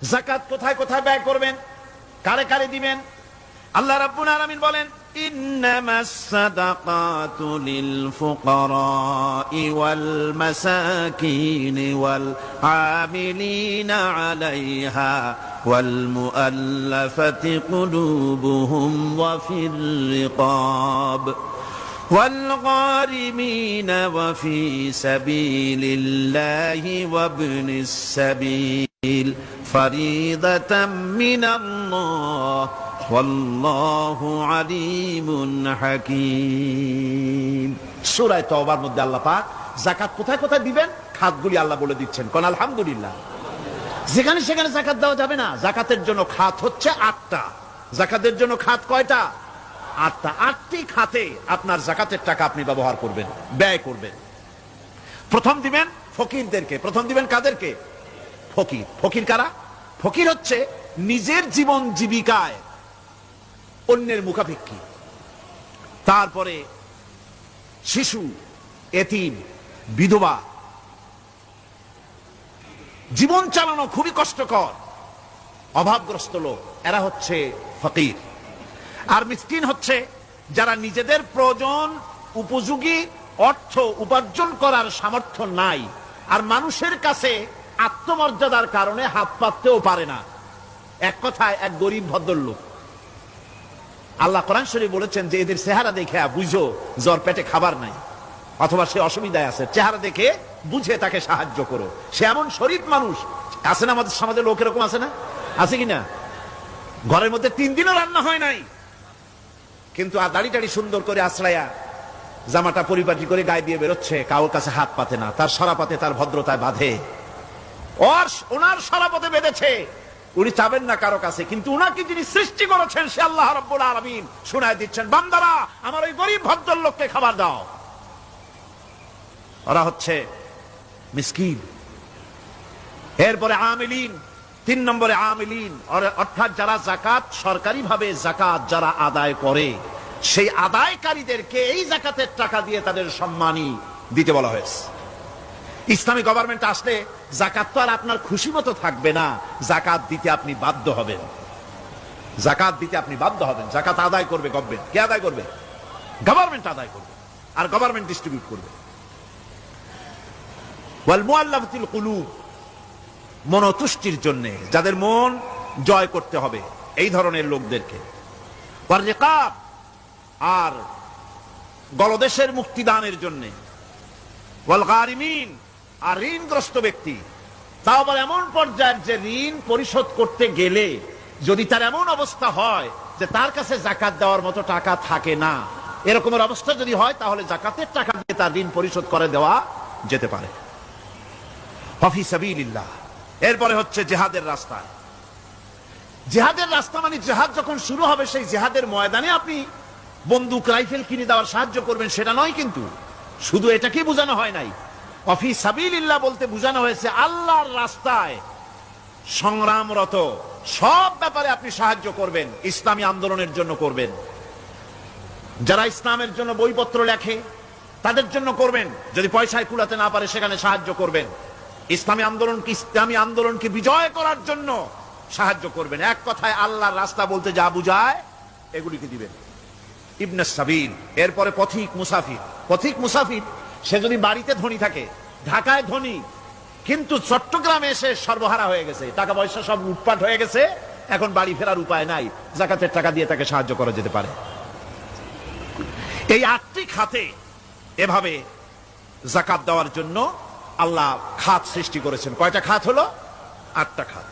যাকাত কোথায় কোথায় ব্যয় করবেন, কারে কারে দিবেন? আল্লাহ রাব্বুল আলামিন বলেন, ইন্নামাস সাদাকাতু লিল ফুকারাই ওয়াল মাসাকিন ওয়াল আমিলিনা আলাইহা ওয়াল মুআল্লাফাতি কুলুবুহুম ওয়া ফির রিকাব والغارمين وفي سبيل الله وابن السبيل فريضة من الله والله عليم حكيم। সূরা তাওবার মধ্যে আল্লাহ পাক যাকাত কোথায় কোথায় দিবেন খাতগুলি আল্লাহ বলে দিচ্ছেন। কোন আলহামদুলিল্লাহ। যেখানে সেখানে যাকাত দেওয়া যাবে না। যাকাতের জন্য খাত হচ্ছে 8টা। যাকাতের জন্য খাত কয়টা? 8টা। 8টি খাতে আপনার যাকাতের টাকা আপনি ব্যবহার করবেন, ব্যয় করবেন। প্রথম দিবেন ফকিরদেরকে। প্রথম দিবেন কাদেরকে? ফকির। ফকির কারা? ফকির হচ্ছে নিজের জীবন জীবিকায় অন্যের মুখাপেক্ষী। তারপরে শিশু, এতিম, বিধবা, জীবন চালানো খুবই কষ্টকর, অভাবগ্রস্ত লোক, এরা হচ্ছে ফকির। আর মিসকিন হচ্ছে যারা নিজেদের প্রয়োজন উপযোগী অর্থ উপার্জন করার সামর্থ্য নাই, আর মানুষের কাছে আত্মমর্যাদার কারণে হাত পাততেও পারে না। এক কথায় এক গরিব ভদ্রলোক। আল্লাহ কোরআন শরীফে বলেছেন যে এদের চেহারা দেখে বুঝো জ্বর পেটে খাবার নাই, অথবা সে অসুবিধায় আছে, চেহারা দেখে বুঝে তাকে সাহায্য করো। সে এমন শরীফ মানুষ আছে না আমাদের সমাজে? লোক এরকম আছে না? আছে কিনা? ঘরের মধ্যে 3 দিনও রান্না হয় নাই, কিন্তু দাড়ি টাড়ি সুন্দর করে আশ্রায়া জামাটা পরিপাটি করে গায়ে দিয়ে বেরোচ্ছে, কারোর কাছে হাত পাতে না, তার সরাপাতে তার ভদ্রতায় বাঁধে। ওনার সরাপতে বেঁধেছে, উনি চাবেন না কারো কাছে, কিন্তু উনাকে যিনি সৃষ্টি করেছেন সে আল্লাহ রাব্বুল আলামিন শোনায় দিচ্ছেন, বান্দারা আমার ওই গরিব ভদ্রলোককে খাবার দাও। ওরা হচ্ছে মিসকিন। এরপরে আমিলিন, 3 নম্বরে আমিলিন, অর্থাৎ যারা যাকাত সরকারি ভাবে যাকাত যারা আদায় করে, সেই আদায়কারীদেরকে এই যাকাতের টাকা দিয়ে তাদের সম্মানী দিতে বলা হয়েছে। ইসলামী গভর্নমেন্ট আসলে যাকাত তো আর আপনার খুশি মতো থাকবে না, যাকাত দিতে আপনি বাধ্য হবেন। যাকাত দিতে আপনি বাধ্য হবেন। যাকাত আদায় করবে গভর্নমেন্ট। কে আদায় করবে? গভর্নমেন্ট আদায় করবে, আর গভর্নমেন্ট ডিস্ট্রিবিউট করবে। ওয়াল মুআল্লাফাতিল কুলুব, মনতুষ্টির জন্য, যাদের মন জয় করতে হবে এই ধরনের লোকদেরকে। ওয়ার রিকাব, আর গলদেশের মুক্তিদানের জন্য। ওয়াল গারিমিন, আর ঋণগ্রস্ত ব্যক্তি, তাও আবার এমন পর্যায়ের যে ঋণ পরিশোধ করতে গেলে যদি তার এমন অবস্থা হয় যে তার কাছে যাকাত দেওয়ার মতো টাকা থাকে না, এরকমের অবস্থা যদি হয় তাহলে যাকাতের টাকা দিয়ে তার ঋণ পরিশোধ করে দেওয়া যেতে পারে। ফি সাবিলিল্লাহ। এরপরে হচ্ছে জিহাদের রাস্তায়। জিহাদের রাস্তা মানে জিহাদ যখন শুরু হবে সেই জিহাদের ময়দানে আপনি বন্দুক রাইফেল কিনে দেওয়ার সাহায্য করবেন সেটা নয়, কিন্তু শুধু এটাকে বোঝানো হয় নাই। ফি সাবিলিল্লাহ বলতে বোঝানো হয়েছে আল্লাহর রাস্তায় সংগ্রামরত সব ব্যাপারে আপনি সাহায্য করবেন, ইসলামী আন্দোলনের জন্য করবেন। যারা ইসলামের জন্য বইপত্র লেখে তাদের জন্য করবেন, যদি পয়সায় কুলাতে না পারে সেখানে সাহায্য করবেন। ইসলামী আন্দোলনকে বিজয় করার জন্য সাহায্য করবেন। এক কথায় আল্লাহর রাস্তা বলতে যা বুঝায় এগুলিকে দিবেন। ইবনে সাবিল, এরপরে পথিক মুসাফির। পথিক মুসাফির সে যদি বাড়িতে ধনী থাকে, ঢাকায় ধনী, কিন্তু চট্টগ্রামে এসে সর্বহারা হয়ে গেছে, টাকা পয়সা সব লুটপাট হয়ে গেছে, এখন বাড়ি ফেরার উপায় নাই, যাকাতের টাকা দিয়ে তাকে সাহায্য করা যেতে পারে। এই 8টি খাতে এভাবে যাকাত দেওয়ার জন্য আল্লাহ খাত সৃষ্টি করেছেন। কয়টা খাত হলো? 8টা খাত।